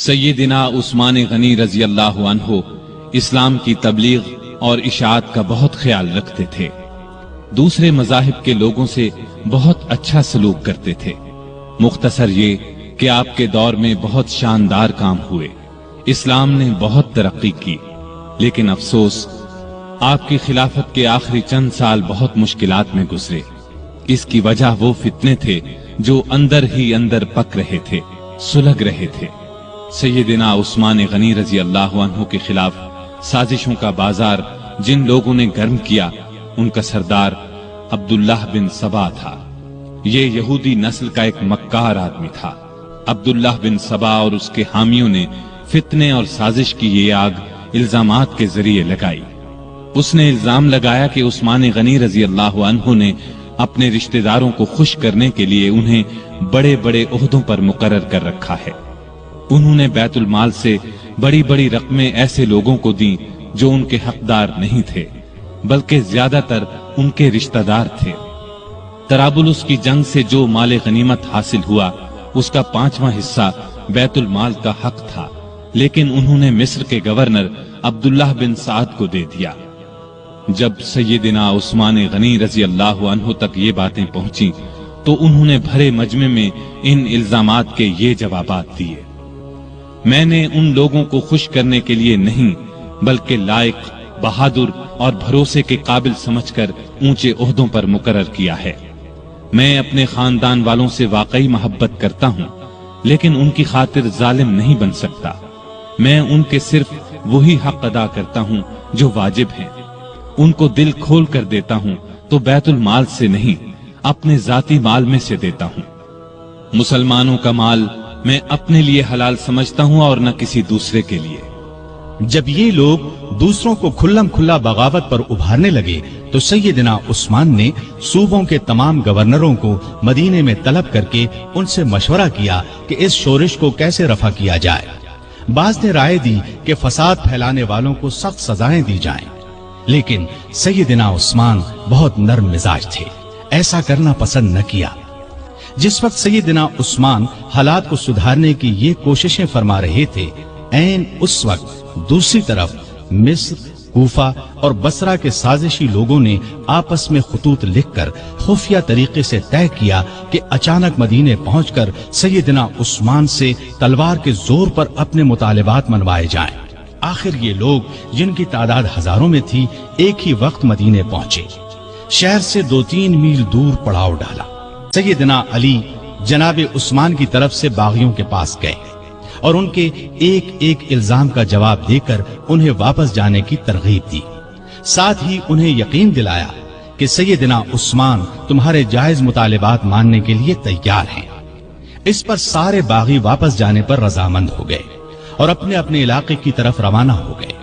سیدنا عثمان غنی رضی اللہ عنہ اسلام کی تبلیغ اور اشاعت کا بہت خیال رکھتے تھے، دوسرے مذاہب کے لوگوں سے بہت اچھا سلوک کرتے تھے۔ مختصر یہ کہ آپ کے دور میں بہت شاندار کام ہوئے، اسلام نے بہت ترقی کی، لیکن افسوس آپ کی خلافت کے آخری چند سال بہت مشکلات میں گزرے۔ اس کی وجہ وہ فتنے تھے جو اندر ہی اندر پک رہے تھے، سلگ رہے تھے۔ سیدنا عثمان غنی رضی اللہ عنہ کے خلاف سازشوں کا بازار جن لوگوں نے گرم کیا، ان کا سردار عبداللہ بن سبا تھا۔ یہ یہودی نسل کا ایک مکار آدمی تھا۔ عبداللہ بن سبا اور اس کے حامیوں نے فتنے اور سازش کی یہ آگ الزامات کے ذریعے لگائی۔ اس نے الزام لگایا کہ عثمان غنی رضی اللہ عنہ نے اپنے رشتہ داروں کو خوش کرنے کے لیے انہیں بڑے بڑے عہدوں پر مقرر کر رکھا ہے۔ انہوں نے بیت المال سے بڑی بڑی رقمیں ایسے لوگوں کو دیں جو ان کے حقدار نہیں تھے، بلکہ زیادہ تر ان کے رشتہ دار تھے۔ طرابلس کی جنگ سے جو مال غنیمت حاصل ہوا، اس کا 5واں حصہ بیت المال کا حق تھا، لیکن انہوں نے مصر کے گورنر عبداللہ بن سعد کو دے دیا۔ جب سیدنا عثمان غنی رضی اللہ عنہ تک یہ باتیں پہنچی تو انہوں نے بھرے مجمع میں ان الزامات کے یہ جوابات دیے۔ میں نے ان لوگوں کو خوش کرنے کے لیے نہیں، بلکہ لائق، بہادر اور بھروسے کے قابل سمجھ کر اونچے عہدوں پر مقرر کیا ہے۔ میں اپنے خاندان والوں سے واقعی محبت کرتا ہوں، لیکن ان کی خاطر ظالم نہیں بن سکتا۔ میں ان کے صرف وہی حق ادا کرتا ہوں جو واجب ہیں۔ ان کو دل کھول کر دیتا ہوں تو بیت المال سے نہیں، اپنے ذاتی مال میں سے دیتا ہوں۔ مسلمانوں کا مال میں اپنے لیے حلال سمجھتا ہوں اور نہ کسی دوسرے کے لیے۔ جب یہ لوگ دوسروں کو کھلم کھلا بغاوت پر ابھارنے لگے تو سیدنا عثمان نے صوبوں کے تمام گورنروں کو مدینے میں طلب کر کے ان سے مشورہ کیا کہ اس شورش کو کیسے رفع کیا جائے۔ بعض نے رائے دی کہ فساد پھیلانے والوں کو سخت سزائیں دی جائیں، لیکن سیدنا عثمان بہت نرم مزاج تھے، ایسا کرنا پسند نہ کیا۔ جس وقت سیدنا عثمان حالات کو سدھارنے کی یہ کوششیں فرما رہے تھے، عین اس وقت دوسری طرف مصر، کوفہ اور بصرہ کے سازشی لوگوں نے آپس میں خطوط لکھ کر خفیہ طریقے سے طے کیا کہ اچانک مدینے پہنچ کر سیدنا عثمان سے تلوار کے زور پر اپنے مطالبات منوائے جائیں۔ آخر یہ لوگ، جن کی تعداد ہزاروں میں تھی، ایک ہی وقت مدینے پہنچے۔ شہر سے 2-3 میل دور پڑاؤ ڈالا۔ سیدنا علی جناب عثمان کی طرف سے باغیوں کے پاس گئے اور ان کے ایک ایک الزام کا جواب دے کر انہیں واپس جانے کی ترغیب دی، ساتھ ہی انہیں یقین دلایا کہ سیدنا عثمان تمہارے جائز مطالبات ماننے کے لیے تیار ہیں۔ اس پر سارے باغی واپس جانے پر رضامند ہو گئے اور اپنے اپنے علاقے کی طرف روانہ ہو گئے۔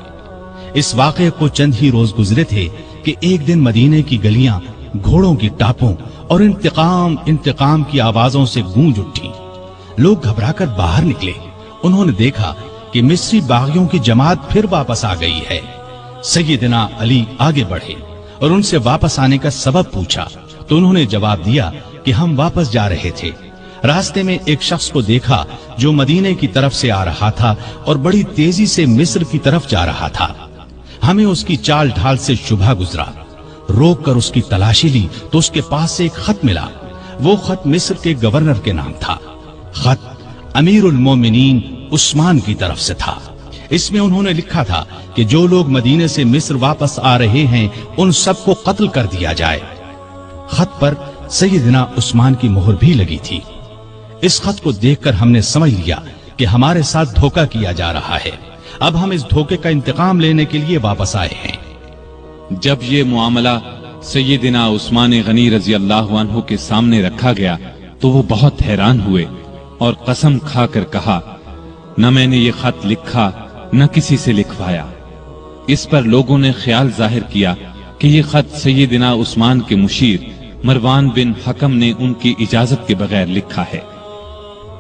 اس واقعے کو چند ہی روز گزرے تھے کہ ایک دن مدینے کی گلیاں گھوڑوں کی ٹاپوں اور انتقام کی آوازوں سے گونج اٹھی۔ لوگ گھبرا کر باہر نکلے۔ انہوں نے دیکھا کہ مصری باغیوں کی جماعت پھر واپس آ گئی ہے۔ سیدنا علی آگے بڑھے اور ان سے واپس آنے کا سبب پوچھا تو انہوں نے جواب دیا کہ ہم واپس جا رہے تھے، راستے میں ایک شخص کو دیکھا جو مدینے کی طرف سے آ رہا تھا اور بڑی تیزی سے مصر کی طرف جا رہا تھا۔ ہمیں اس کی چال ڈھال سے شبہ گزرا، روک کر اس کی تلاشی لی تو اس کے پاس سے ایک خط ملا۔ وہ خط مصر کے گورنر کے نام تھا۔ خط امیر المومنین عثمان کی طرف سے تھا۔ اس میں انہوں نے لکھا تھا کہ جو لوگ مدینے سے مصر واپس آ رہے ہیں ان سب کو قتل کر دیا جائے۔ خط پر سیدنا عثمان کی مہر بھی لگی تھی۔ اس خط کو دیکھ کر ہم نے سمجھ لیا کہ ہمارے ساتھ دھوکہ کیا جا رہا ہے۔ اب ہم اس دھوکے کا انتقام لینے کے لیے واپس آئے ہیں۔ جب یہ معاملہ سیدنا عثمان غنی رضی اللہ عنہ کے سامنے رکھا گیا تو وہ بہت حیران ہوئے اور قسم کھا کر کہا، نہ میں نے یہ خط لکھا نہ کسی سے لکھوایا۔ اس پر لوگوں نے خیال ظاہر کیا کہ یہ خط سیدنا عثمان کے مشیر مروان بن حکم نے ان کی اجازت کے بغیر لکھا ہے۔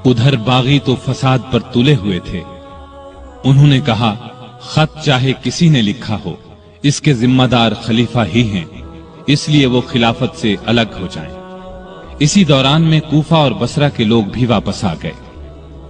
ادھر باغی تو فساد پر تلے ہوئے تھے۔ انہوں نے کہا، خط چاہے کسی نے لکھا ہو، اس کے ذمہ دار خلیفہ ہی ہیں، اس لیے وہ خلافت سے الگ ہو جائیں۔ اسی دوران میں کوفہ اور بصرہ کے لوگ بھی واپس آ گئے۔